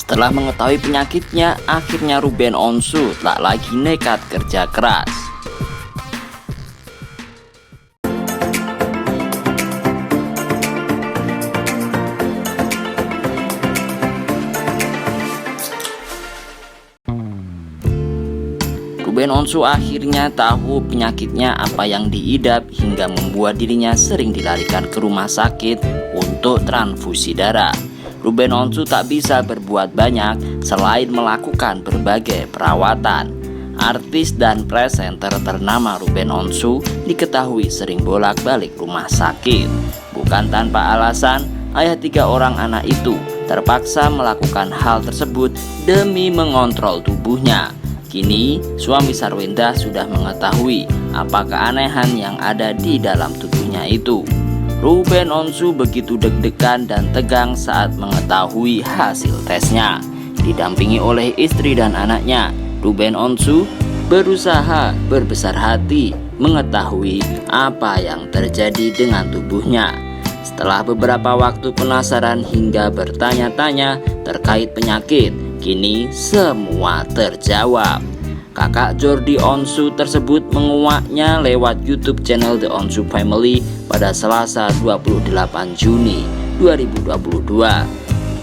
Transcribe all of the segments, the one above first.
Setelah mengetahui penyakitnya, akhirnya Ruben Onsu tak lagi nekat kerja keras. Ruben Onsu akhirnya tahu penyakitnya apa yang diidap hingga membuat dirinya sering dilarikan ke rumah sakit untuk transfusi darah. Ruben Onsu tak bisa berbuat banyak selain melakukan berbagai perawatan. Artis dan presenter ternama Ruben Onsu diketahui sering bolak-balik rumah sakit. Bukan tanpa alasan, ayah 3 orang anak itu terpaksa melakukan hal tersebut demi mengontrol tubuhnya. Kini, suami Sarwenda sudah mengetahui apa keanehan yang ada di dalam tubuhnya itu. Ruben Onsu begitu deg-degan dan tegang saat mengetahui hasil tesnya. Didampingi oleh istri dan anaknya, Ruben Onsu berusaha berbesar hati mengetahui apa yang terjadi dengan tubuhnya. Setelah beberapa waktu penasaran hingga bertanya-tanya terkait penyakit, kini semua terjawab. Kakak Jordi Onsu tersebut menguaknya lewat YouTube channel The Onsu Family pada Selasa 28 Juni 2022.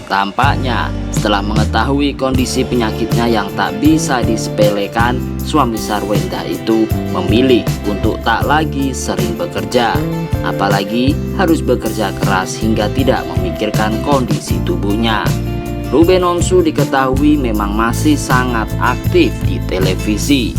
Tampaknya setelah mengetahui kondisi penyakitnya yang tak bisa disepelekan, suami Sarwenda itu memilih untuk tak lagi sering bekerja, apalagi harus bekerja keras hingga tidak memikirkan kondisi tubuhnya. Ruben Onsu diketahui memang masih sangat aktif di televisi.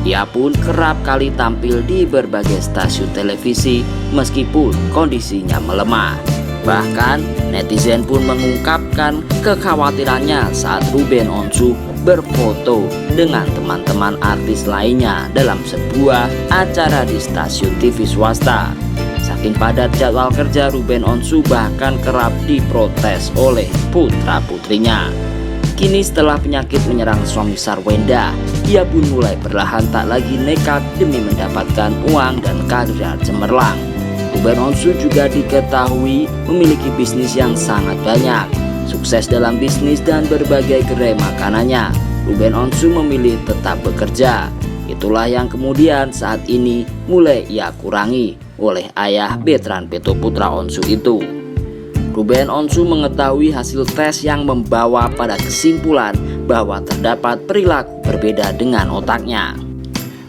Ia pun kerap kali tampil di berbagai stasiun televisi meskipun kondisinya melemah. Bahkan netizen pun mengungkapkan kekhawatirannya saat Ruben Onsu berfoto dengan teman-teman artis lainnya dalam sebuah acara di stasiun TV swasta. Saking padat jadwal kerja, Ruben Onsu bahkan kerap diprotes oleh putra-putrinya. Kini setelah penyakit menyerang suami Sarwenda, ia pun mulai perlahan tak lagi nekat demi mendapatkan uang dan karir cemerlang. Ruben Onsu juga diketahui memiliki bisnis yang sangat banyak. Sukses dalam bisnis dan berbagai gerai makanannya, Ruben Onsu memilih tetap bekerja. Itulah yang kemudian saat ini mulai ia kurangi oleh ayah Bertrand Peto Putra Onsu itu. Ruben Onsu mengetahui hasil tes yang membawa pada kesimpulan bahwa terdapat perilaku berbeda dengan otaknya.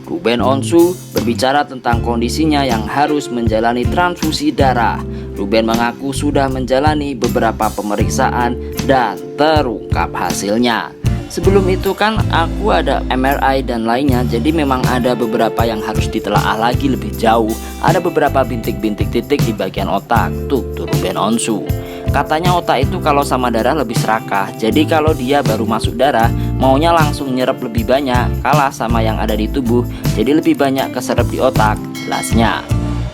Ruben Onsu berbicara tentang kondisinya yang harus menjalani transfusi darah. Ruben mengaku sudah menjalani beberapa pemeriksaan dan terungkap hasilnya. Sebelum itu kan aku ada MRI dan lainnya, jadi memang ada beberapa yang harus ditelaah lagi lebih jauh. Ada beberapa bintik-bintik titik di bagian otak, tuh Ruben Onsu. Katanya otak itu kalau sama darah lebih serakah, jadi kalau dia baru masuk darah maunya langsung nyerap lebih banyak, kalah sama yang ada di tubuh, jadi lebih banyak keserap di otak, jelasnya.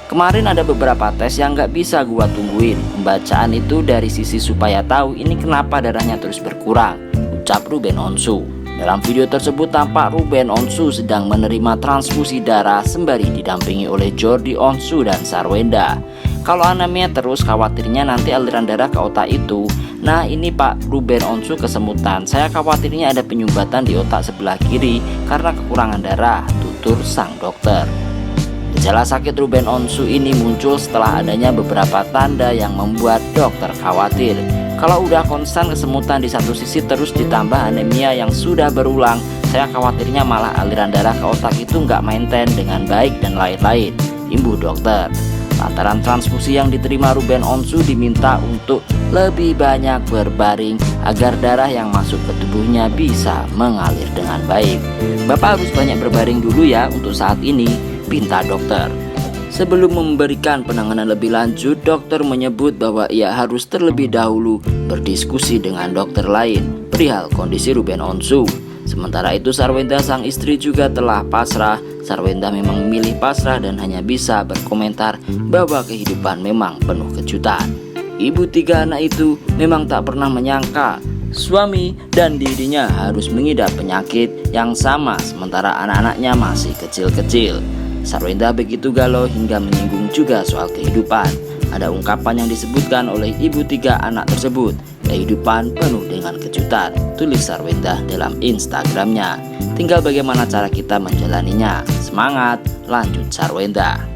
Kemarin ada beberapa tes yang gak bisa gua tungguin. Pembacaan itu dari sisi supaya tahu ini kenapa darahnya terus berkurang, ucap Ruben Onsu. Dalam video tersebut tampak Ruben Onsu sedang menerima transfusi darah sembari didampingi oleh Jordi Onsu dan Sarwenda. Kalau anemia terus khawatirnya nanti aliran darah ke otak itu. Nah ini Pak Ruben Onsu kesemutan, saya khawatirnya ada penyumbatan di otak sebelah kiri karena kekurangan darah, tutur sang dokter. Gejala sakit Ruben Onsu ini muncul setelah adanya beberapa tanda yang membuat dokter khawatir. Kalau udah konstan kesemutan di satu sisi terus ditambah anemia yang sudah berulang, saya khawatirnya malah aliran darah ke otak itu nggak maintain dengan baik dan lain-lain, imbuh dokter. Lantaran transfusi yang diterima, Ruben Onsu diminta untuk lebih banyak berbaring agar darah yang masuk ke tubuhnya bisa mengalir dengan baik. Bapak harus banyak berbaring dulu ya untuk saat ini, pinta dokter. Sebelum memberikan penanganan lebih lanjut, dokter menyebut bahwa ia harus terlebih dahulu berdiskusi dengan dokter lain perihal kondisi Ruben Onsu. Sementara itu Sarwenda sang istri juga telah pasrah. Sarwenda memang memilih pasrah dan hanya bisa berkomentar bahwa kehidupan memang penuh kejutan. Ibu 3 anak itu memang tak pernah menyangka suami dan dirinya harus mengidap penyakit yang sama sementara anak-anaknya masih kecil-kecil. Sarwenda begitu galau hingga menyinggung juga soal kehidupan. Ada ungkapan yang disebutkan oleh ibu 3 anak tersebut, kehidupan penuh dengan kejutan, tulis Sarwenda dalam Instagramnya. Tinggal bagaimana cara kita menjalaninya. Semangat, lanjut Sarwenda.